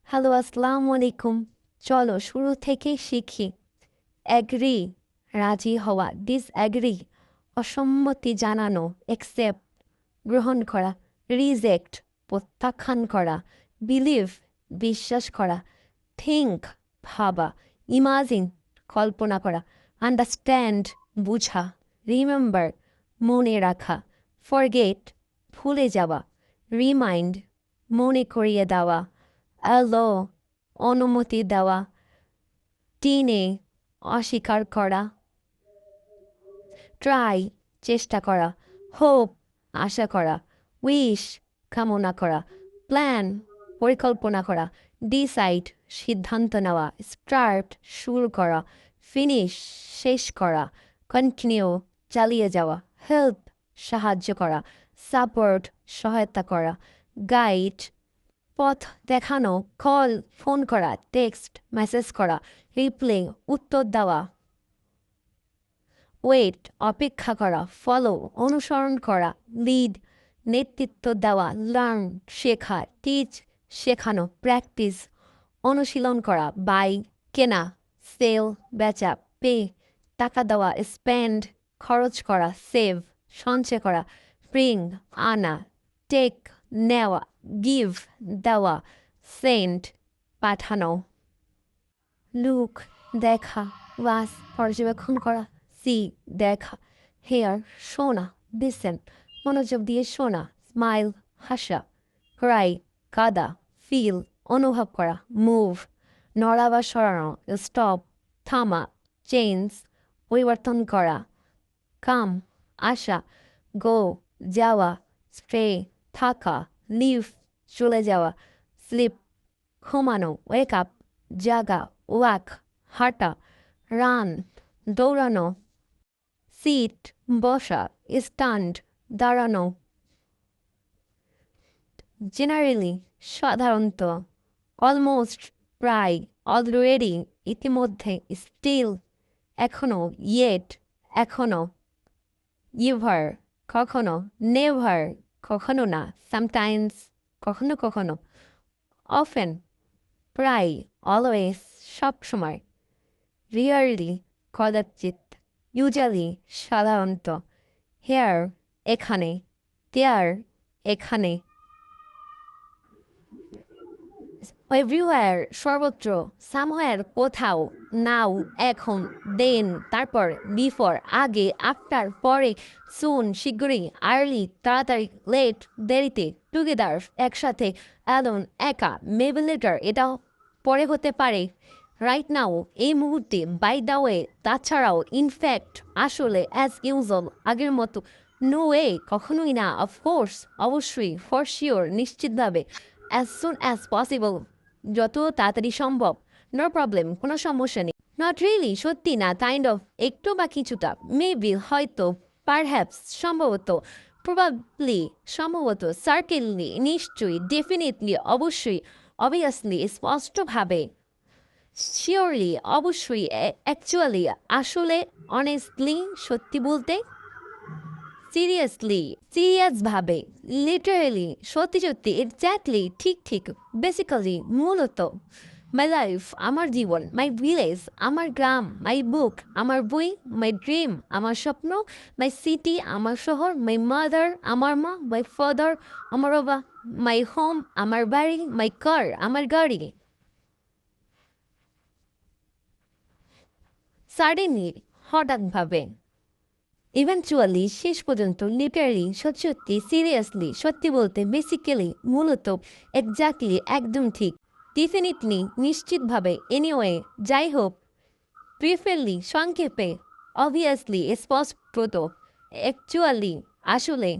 Hello, আসসালামু আলাইকুম। চলো শুরু থেকেই শিখি। অ্যাগ্রি রাজি হওয়া, ডিসঅ্যাগ্রি অসম্মতি জানানো, অ্যাকসেপ্ট গ্রহণ করা, রিজেক্ট প্রত্যাখ্যান করা, বিলিভ বিশ্বাস করা, থিঙ্ক ভাবা, ইমাজিন কল্পনা করা, আন্ডারস্ট্যান্ড বুঝা, রিমেম্বার মনে রাখা, ফরগেট ভুলে যাওয়া, রিমাইন্ড মনে করিয়ে দেওয়া, অ্যালো অনুমতি দেওয়া, টিনে অস্বীকার করা, ট্রাই চেষ্টা করা, হোপ আশা করা, উইশ কামনা করা, প্ল্যান পরিকল্পনা করা, ডিসাইড সিদ্ধান্ত নেওয়া, স্টার্ট শুরু করা, ফিনিশ শেষ করা, কন্টিনিউ চালিয়ে যাওয়া, হেল্প সাহায্য করা, সাপোর্ট সহায়তা করা, গাইড পথ দেখানো, কল ফোন করা, টেক্সট মেসেজ করা, রিপ্লে উত্তর দেওয়া, ওয়েট অপেক্ষা করা, ফলো অনুসরণ করা, লিড নেতৃত্ব দেওয়া, লার্ন শেখা, টিচ শেখানো, প্র্যাকটিস অনুশীলন করা, বাই কেনা, সেল বেচা, পে টাকা দেওয়া, স্পেন্ড খরচ করা, সেভ সঞ্চয় করা, ব্রিং আনা, টেক নেওয়া, গিভ দেওয়া, সেন্ড পাঠানো, লুক দেখা, ওয়াস পর্যবেক্ষণ করা, সি দেখা, হেয়ার শোনা, লিসেন মনোযোগ দিয়ে শোনা, স্মাইল হাসা, ক্রাই কাদা, ফিল অনুভব করা, মুভ নড়া বা সরানো, স্টপ থামা, চেঞ্জ পরিবর্তন করা, কাম আসা, গো যাওয়া, স্ট্রে থাকা, লিভ চলে যাওয়া, স্লিপ ঘুমানো, ওয়েক আপ জাগা, ওয়াক হাঁটা, রান দৌড়ানো, সিট বসা, স্ট্যান্ড দাঁড়ানো, জেনারেলি সাধারণত, অলমোস্ট প্রায়, অলরেডি ইতিমধ্যে, স্টিল এখনো, ইয়েট এখনো, ইভার কখনো, নেভার কখনো না, সামটাইমস কখনো কখনো, অফেন প্রায়, অলওয়েজ সবসময়, রিয়ারলি কদাচিৎ, ইউজুয়ালি সাধারণত, হেয়ার এখানে, দেয়ার এখানে, এভরিওয়্যার সর্বত্র, সামহোয়ার কোথাও, নাও এখন, দেন তারপর, বিফোর আগে, আফটার পরে, সুন শীঘ্রই, আর্লি তাড়াতাড়ি, লেট দেরিতে, টুগেদার একসাথে, অ্যালোন একা, মেবি লেটার এটা পরে হতে পারে, রাইট নাও এই মুহূর্তে, বাই দ্য ওয়ে তাছাড়াও, ইনফ্যাক্ট আসলে, অ্যাজ ইউজুয়াল আগের মতো, নো ওয়ে কখনোই না, অফকোর্স অবশ্যই, ফর শিওর নিশ্চিতভাবে, অ্যাজ সুন অ্যাজ পসিবল যত তাড়াতাড়ি সম্ভব, নো প্রবলেম কোনো সমস্যা নেই, নট রিয়েলি সত্যি না, কাইন্ড অফ একটু বা কিছুটা, মেবি হয়তো, পারহ্যাপস সম্ভবত, প্রবাবলি সম্ভবত, সার্কেললি নিশ্চয়ই, ডেফিনেটলি অবশ্যই, অবভিয়াসলি স্পষ্টভাবে, শিওরলি অবশ্যই, অ্যাকচুয়ালি আসলে, অনেস্টলি সত্যি বলতে, সিরিয়াসলি সিরিয়াসভাবে, লিটারেলি সত্যি সত্যি, এক্স্যাক্টলি ঠিক ঠিক, বেসিক্যালি মূলত, মাই লাইফ আমার জীবন, মাই ভিলেজ আমার গ্রাম, মাই বুক আমার বই, মাই ড্রিম আমার স্বপ্ন, মাই সিটি আমার শহর, মাই মাদার আমার মা, মাই ফাদার আমার বাবা, মাই হোম আমার বাড়ি, মাই কার আমার গাড়ি, সাডেনলি হঠাৎভাবে, ইভেনচুয়ালি শেষ পর্যন্ত, লিটারালি সত্যি সত্যি, সিরিয়াসলি সত্যি বলতে, বেসিক্যালি মূলত, এক্স্যাক্টলি একদম ঠিক, ডেফিনিটলি নিশ্চিতভাবে, এনিওয়ে যাই হোক, ব্রিফলি সংক্ষেপে, অবভিয়াসলি স্পষ্টত, অ্যাকচুয়ালি আসলে,